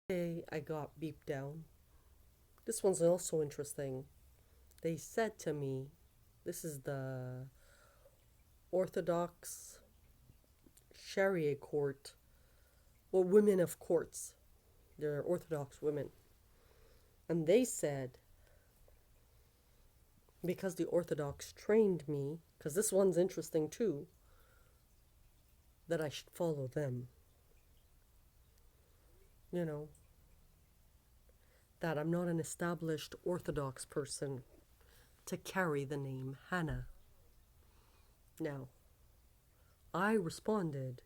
Day I got beeped down. This one's also interesting. They said to me, this is the Orthodox Sharia court, or women of courts. They're Orthodox women. And they said, because the Orthodox trained me, because this one's interesting too, that I should follow them. You know, that I'm not an established Orthodox person to carry the name Hannah. Now, I responded,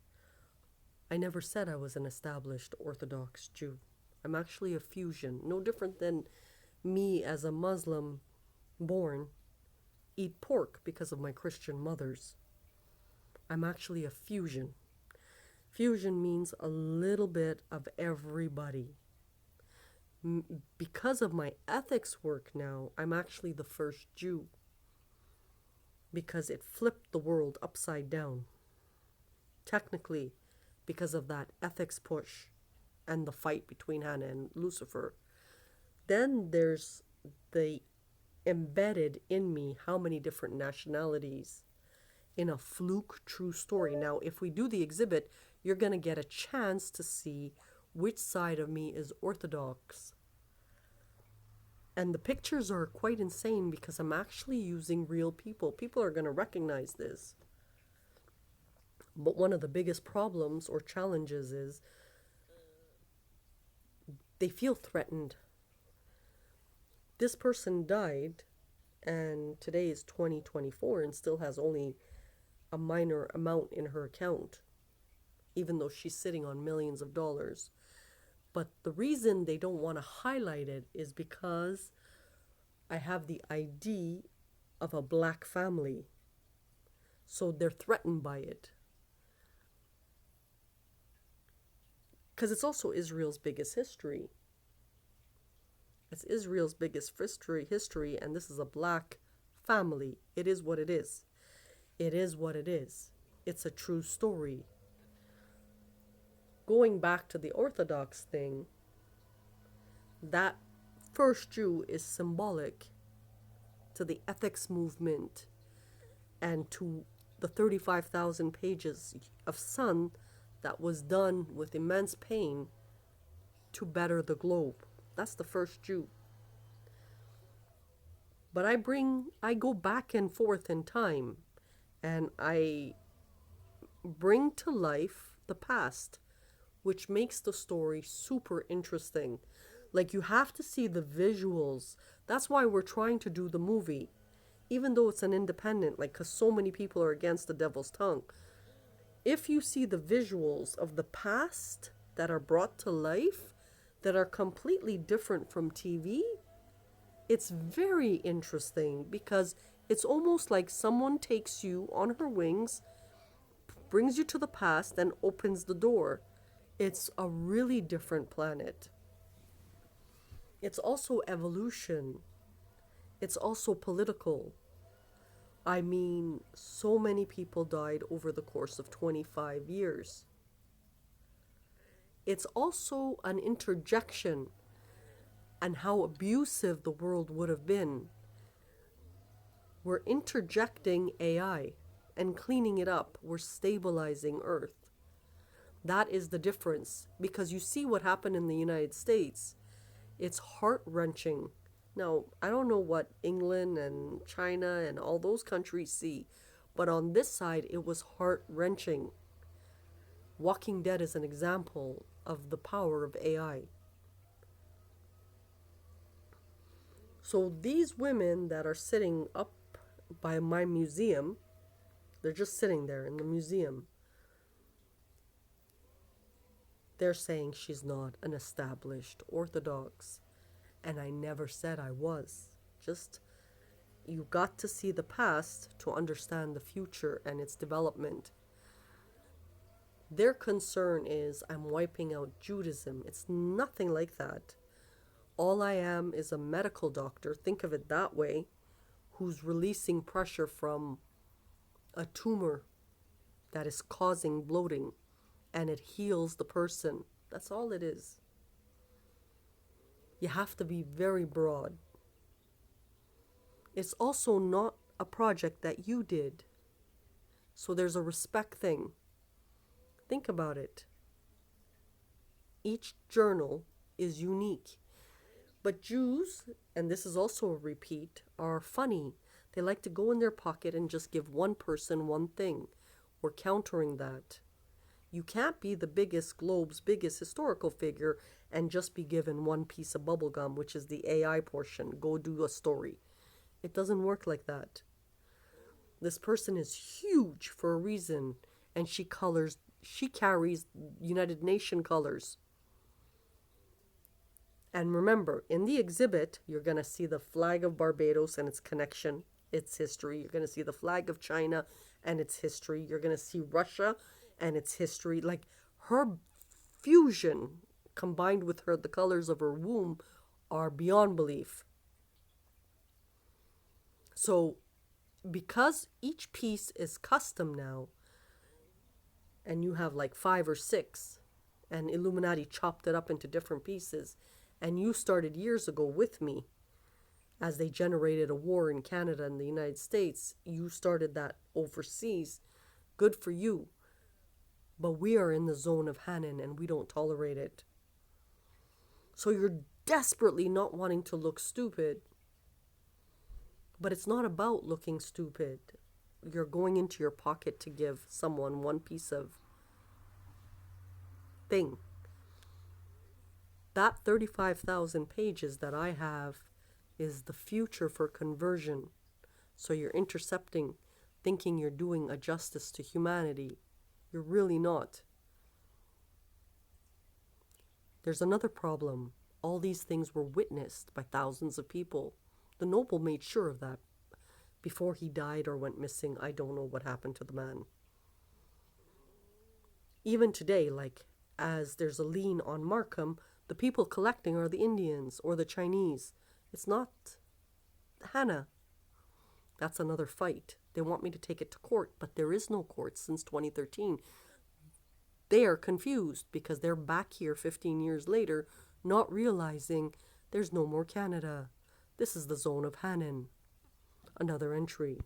I never said I was an established Orthodox Jew. I'm actually a fusion, no different than me as a Muslim born eat pork because of my Christian mothers. I'm actually a fusion. Fusion means a little bit of everybody. Because of my ethics work now, I'm actually the first Jew because it flipped the world upside down. Technically, because of that ethics push and the fight between Hannah and Lucifer. Then there's the embedded in me how many different nationalities in a fluke true story. Now, if we do the exhibit, you're going to get a chance to see which side of me is Orthodox. And the pictures are quite insane because I'm actually using real people. People are going to recognize this. But one of the biggest problems or challenges is they feel threatened. This person died, and today is 2024 and still has only a minor amount in her account, even though she's sitting on millions of dollars. But the reason they don't want to highlight it is because I have the ID of a black family. So they're threatened by it. Because it's also Israel's biggest history. It's Israel's biggest history, and this is a black family. It is what it is. It is what it is. It's a true story. Going back to the Orthodox thing, that first Jew is symbolic to the ethics movement and to the 35,000 pages of sun that was done with immense pain to better the globe. That's the first Jew. But I go back and forth in time, and I bring to life the past, which makes the story super interesting. Like, you have to see the visuals. That's why we're trying to do the movie, even though it's an independent, like, because so many people are against the devil's tongue. If you see the visuals of the past that are brought to life, that are completely different from TV, it's very interesting because it's almost like someone takes you on her wings, brings you to the past, and opens the door. It's a really different planet. It's also evolution. It's also political. I mean, so many people died over the course of 25 years. It's also an interjection and how abusive the world would have been. We're interjecting AI and cleaning it up. We're stabilizing Earth. That is the difference, because you see what happened in the United States. It's heart-wrenching. Now, I don't know what England and China and all those countries see, but on this side, it was heart-wrenching. Walking Dead is an example of the power of AI. So these women that are sitting up by my museum, they're just sitting there in the museum. They're saying she's not an established Orthodox. And I never said I was. Just, you got to see the past to understand the future and its development. Their concern is I'm wiping out Judaism. It's nothing like that. All I am is a medical doctor, think of it that way, who's releasing pressure from a tumor that is causing bloating, and it heals the person. That's all it is. You have to be very broad. It's also not a project that you did. So there's a respect thing. Think about it. Each journal is unique. But Jews, and this is also a repeat, are funny. They like to go in their pocket and just give one person one thing. We're countering that. You can't be the biggest globe's biggest historical figure and just be given one piece of bubblegum, which is the AI portion. Go do a story. It doesn't work like that. This person is huge for a reason, and she carries United Nation colors. And remember, in the exhibit, you're going to see the flag of Barbados and its connection, its history. You're going to see the flag of China and its history. You're going to see Russia and its history. Like, her fusion combined with the colors of her womb are beyond belief. So, because each piece is custom now, and you have like 5 or 6, and Illuminati chopped it up into different pieces, and you started years ago with me as they generated a war in Canada and the United States. You started that overseas. Good for you. But we are in the zone of Hanan and we don't tolerate it. So you're desperately not wanting to look stupid. But it's not about looking stupid. You're going into your pocket to give someone one piece of thing. That 35,000 pages that I have is the future for conversion. So you're intercepting, thinking you're doing a justice to humanity. You're really not. There's another problem. All these things were witnessed by thousands of people. The noble made sure of that. Before he died or went missing, I don't know what happened to the man. Even today, like, as there's a lien on Markham, the people collecting are the Indians or the Chinese. It's not Hannah. That's another fight. They want me to take it to court, but there is no court since 2013. They are confused because they're back here 15 years later, not realizing there's no more Canada. This is the zone of Hanan. Another entry.